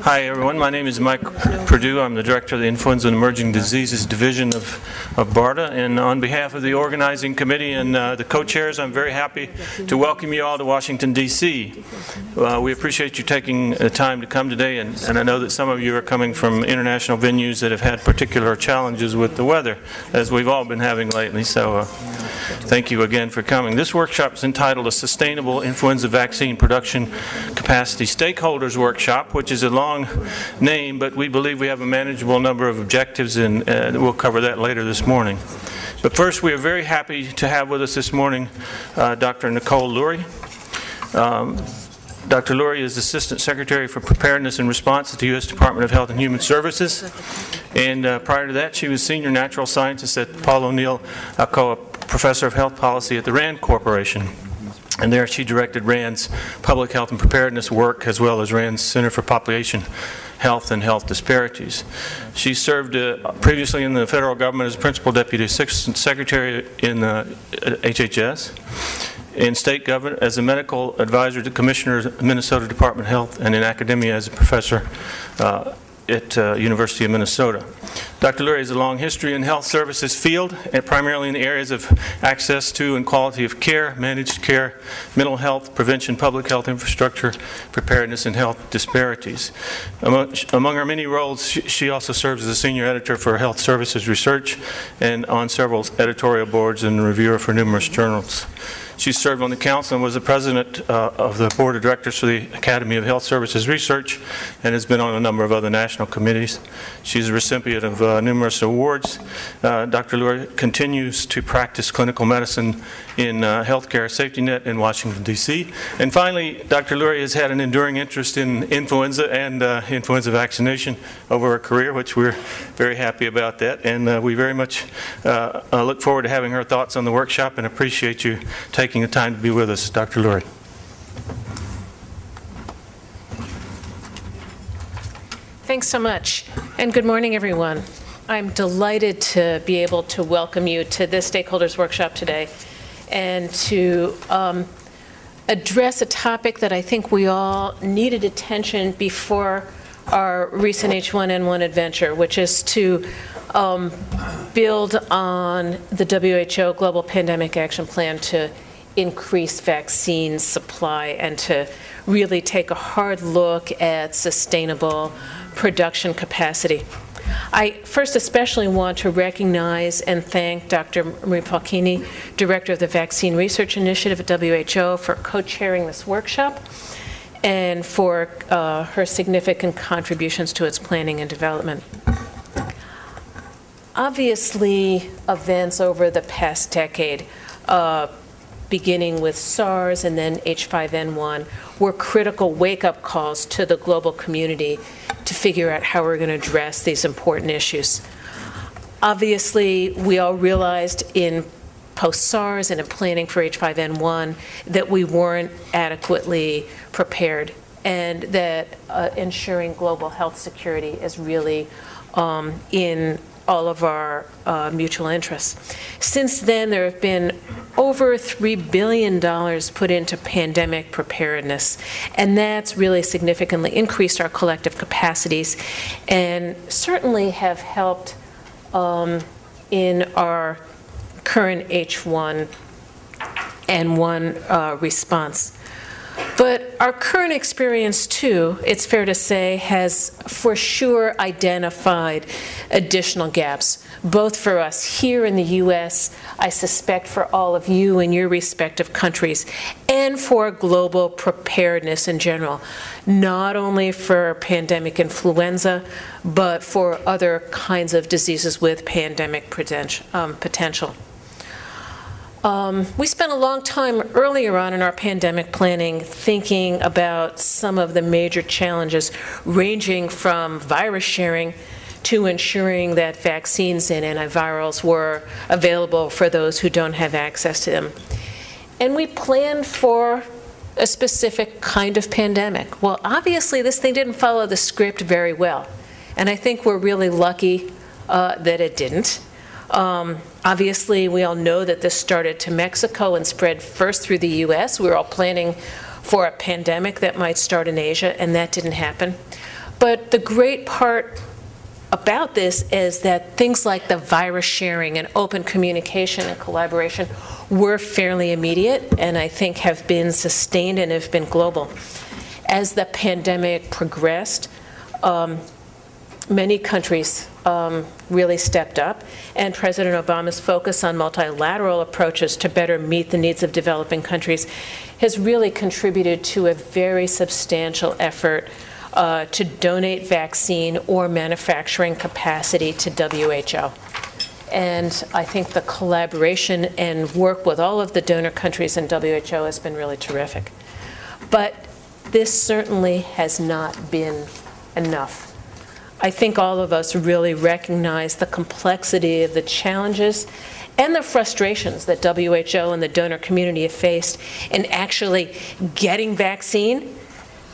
Hi everyone, my name is Mike Perdue. I'm the Director of the Influenza and Emerging Diseases Division of BARDA, and on behalf of the organizing committee and the co-chairs, I'm very happy to welcome you all to Washington, D.C. We appreciate you taking the time to come today, and I know that some of you are coming from international venues that have had particular challenges with the weather, as we've all been having lately, so thank you again for coming. This workshop is entitled A Sustainable Influenza Vaccine Production Capacity Stakeholders Workshop, which is a long name, but we believe we have a manageable number of objectives, and we'll cover that later this morning. But first, we are very happy to have with us this morning Dr. Nicole Lurie. Dr. Lurie is Assistant Secretary for Preparedness and Response at the U.S. Department of Health and Human Services, and prior to that, she was Senior Natural Scientist at Paul O'Neill Alcoa Professor of Health Policy at the RAND Corporation. And there she directed RAND's public health and preparedness work, as well as RAND's Center for Population Health and Health Disparities. She served previously in the federal government as Principal Deputy Assistant Secretary in the HHS, in state government as a medical advisor to Commissioner of the Minnesota Department of Health, and in academia as a professor at University of Minnesota. Dr. Lurie has a long history in health services field, and primarily in the areas of access to and quality of care, managed care, mental health, prevention, public health infrastructure, preparedness, and health disparities. Among her many roles, she also serves as a senior editor for Health Services Research and on several editorial boards and reviewer for numerous journals. She served on the council and was the president of the board of directors for the Academy of Health Services Research, and has been on a number of other national committees. She's a recipient of numerous awards. Dr. Lurie continues to practice clinical medicine in healthcare safety net in Washington, D.C. And finally, Dr. Lurie has had an enduring interest in influenza and influenza vaccination over her career, which we're very happy about that. And we very much look forward to having her thoughts on the workshop, and appreciate you taking the time to be with us, Dr. Lurie. Thanks so much, and good morning, everyone. I'm delighted to be able to welcome you to this Stakeholders Workshop today, and to address a topic that I think we all needed attention before our recent H1N1 adventure, which is to build on the WHO Global Pandemic Action Plan to increase vaccine supply and to really take a hard look at sustainable production capacity. I first especially want to recognize and thank Dr. Marie Falchini, Director of the Vaccine Research Initiative at WHO, for co-chairing this workshop and for her significant contributions to its planning and development. Obviously, events over the past decade, beginning with SARS and then H5N1, were critical wake-up calls to the global community to figure out how we're going to address these important issues. Obviously, we all realized in post-SARS and in planning for H5N1 that we weren't adequately prepared, and that ensuring global health security is really in all of our mutual interests. Since then, there have been over $3 billion put into pandemic preparedness, and that's really significantly increased our collective capacities and certainly have helped in our current H1N1 response. But our current experience, too, it's fair to say, has for sure identified additional gaps, both for us here in the U.S., I suspect for all of you in your respective countries, and for global preparedness in general, not only for pandemic influenza, but for other kinds of diseases with pandemic potential. We spent a long time earlier on in our pandemic planning thinking about some of the major challenges, ranging from virus sharing to ensuring that vaccines and antivirals were available for those who don't have access to them. And we planned for a specific kind of pandemic. Well, obviously, this thing didn't follow the script very well. And I think we're really lucky that it didn't. Obviously, we all know that this started to Mexico and spread first through the U.S. We were all planning for a pandemic that might start in Asia, and that didn't happen. But the great part about this is that things like the virus sharing and open communication and collaboration were fairly immediate, and I think have been sustained and have been global. As the pandemic progressed, many countries really stepped up, and President Obama's focus on multilateral approaches to better meet the needs of developing countries has really contributed to a very substantial effort to donate vaccine or manufacturing capacity to WHO. And I think the collaboration and work with all of the donor countries in WHO has been really terrific. But this certainly has not been enough. I think all of us really recognize the complexity of the challenges and the frustrations that WHO and the donor community have faced in actually getting vaccine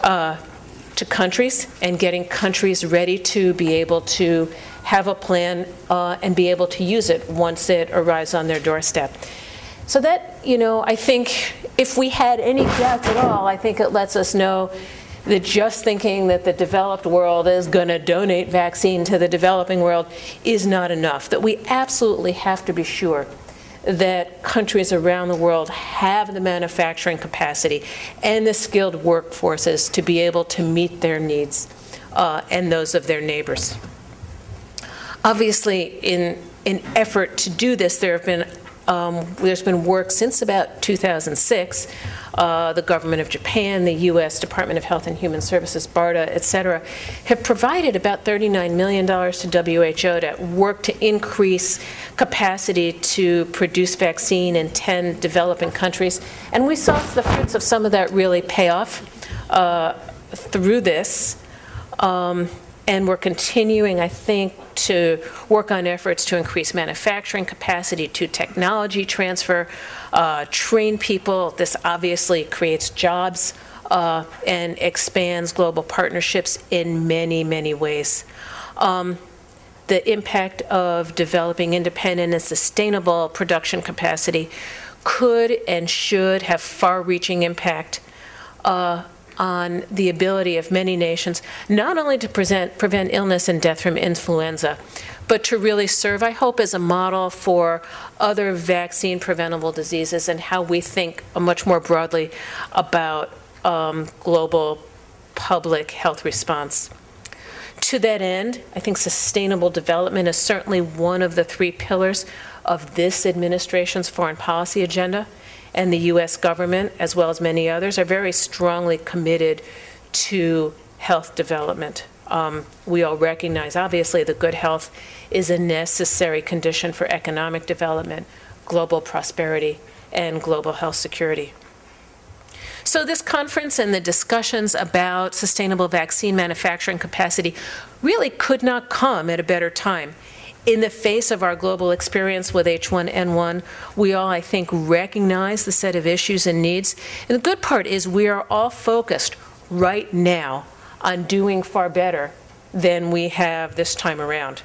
to countries and getting countries ready to be able to have a plan and be able to use it once it arrives on their doorstep. So that, I think if we had any doubts at all, I think it lets us know that just thinking that the developed world is going to donate vaccine to the developing world is not enough, that we absolutely have to be sure that countries around the world have the manufacturing capacity and the skilled workforces to be able to meet their needs and those of their neighbors. Obviously, in an effort to do this, there's been work since about 2006. The government of Japan, the U.S. Department of Health and Human Services, BARDA, et cetera, have provided about $39 million to WHO to work to increase capacity to produce vaccine in 10 developing countries. And we saw the fruits of some of that really pay off through this. And we're continuing, I think, to work on efforts to increase manufacturing capacity, to technology transfer, train people. This obviously creates jobs and expands global partnerships in many, many ways. The impact of developing independent and sustainable production capacity could and should have far-reaching impact on the ability of many nations not only to prevent illness and death from influenza, but to really serve, I hope, as a model for other vaccine-preventable diseases and how we think much more broadly about global public health response. To that end, I think sustainable development is certainly one of the 3 pillars of this administration's foreign policy agenda. And the U.S. government, as well as many others, are very strongly committed to health development. We all recognize, obviously, that good health is a necessary condition for economic development, global prosperity, and global health security. So this conference and the discussions about sustainable vaccine manufacturing capacity really could not come at a better time. In the face of our global experience with H1N1, we all, I think, recognize the set of issues and needs. And the good part is we are all focused right now on doing far better than we have this time around.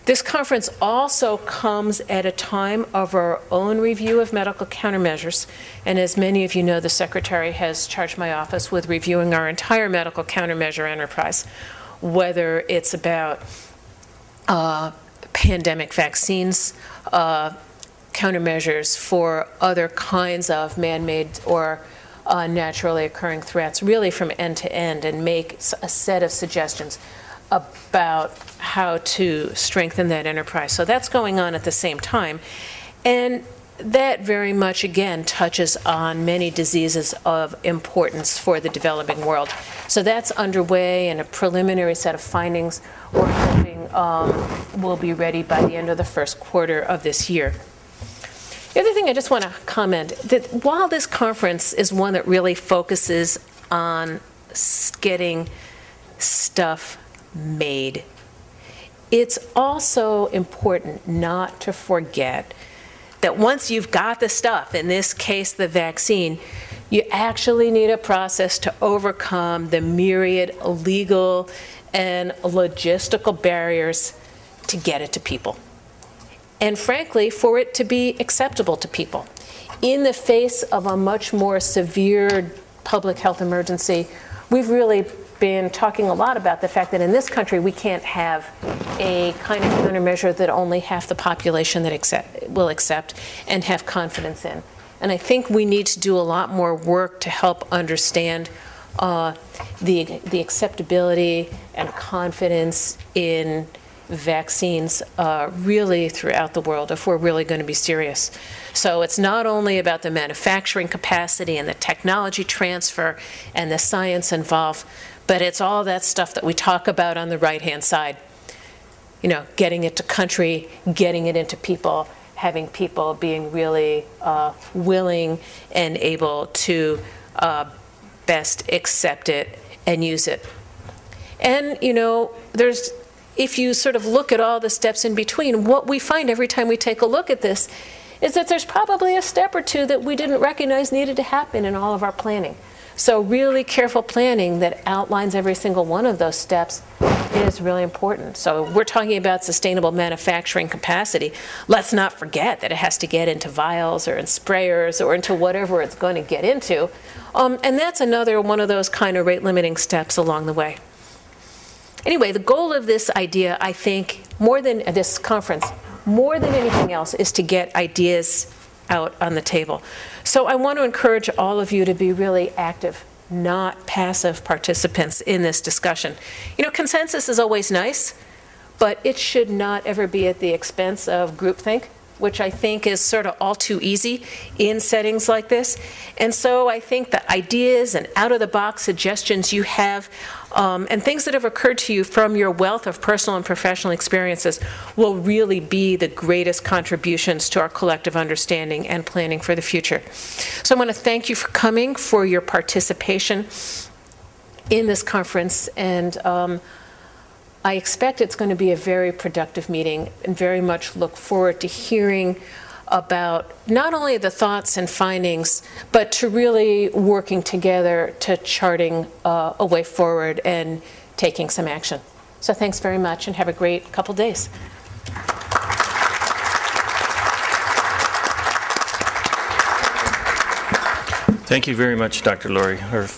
This conference also comes at a time of our own review of medical countermeasures. And as many of you know, the Secretary has charged my office with reviewing our entire medical countermeasure enterprise, whether it's about pandemic vaccines, countermeasures for other kinds of man-made or naturally occurring threats, really from end to end, and make a set of suggestions about how to strengthen that enterprise. So that's going on at the same time. And that very much, again, touches on many diseases of importance for the developing world. So that's underway, and a preliminary set of findings we're hoping will be ready by the end of the first quarter of this year. The other thing I just want to comment, that while this conference is one that really focuses on getting stuff made, it's also important not to forget that once you've got the stuff, in this case the vaccine, you actually need a process to overcome the myriad legal and logistical barriers to get it to people. And frankly, for it to be acceptable to people. In the face of a much more severe public health emergency, we've really been talking a lot about the fact that in this country we can't have a kind of countermeasure that only half the population will accept and have confidence in. And I think we need to do a lot more work to help understand the acceptability and confidence in vaccines really throughout the world if we're really going to be serious. So it's not only about the manufacturing capacity and the technology transfer and the science involved, but it's all that stuff that we talk about on the right-hand side. You know, getting it to country, getting it into people, having people being really willing and able to best accept it and use it. And, you know, if you sort of look at all the steps in between, what we find every time we take a look at this is that there's probably a step or two that we didn't recognize needed to happen in all of our planning. So really careful planning that outlines every single one of those steps is really important. So we're talking about sustainable manufacturing capacity. Let's not forget that it has to get into vials or in sprayers or into whatever it's going to get into. And that's another one of those kind of rate-limiting steps along the way. Anyway, the goal of this idea, I think, more than this conference, more than anything else, is to get ideas out on the table. So I want to encourage all of you to be really active, not passive participants in this discussion. You know, consensus is always nice, but it should not ever be at the expense of groupthink, which I think is sort of all too easy in settings like this. And so I think the ideas and out-of-the-box suggestions you have and things that have occurred to you from your wealth of personal and professional experiences will really be the greatest contributions to our collective understanding and planning for the future. So I want to thank you for coming, for your participation in this conference, and I expect it's going to be a very productive meeting and very much look forward to hearing about not only the thoughts and findings, but to really working together to charting a way forward and taking some action. So thanks very much and have a great couple days. Thank you very much, Dr. Lurie, or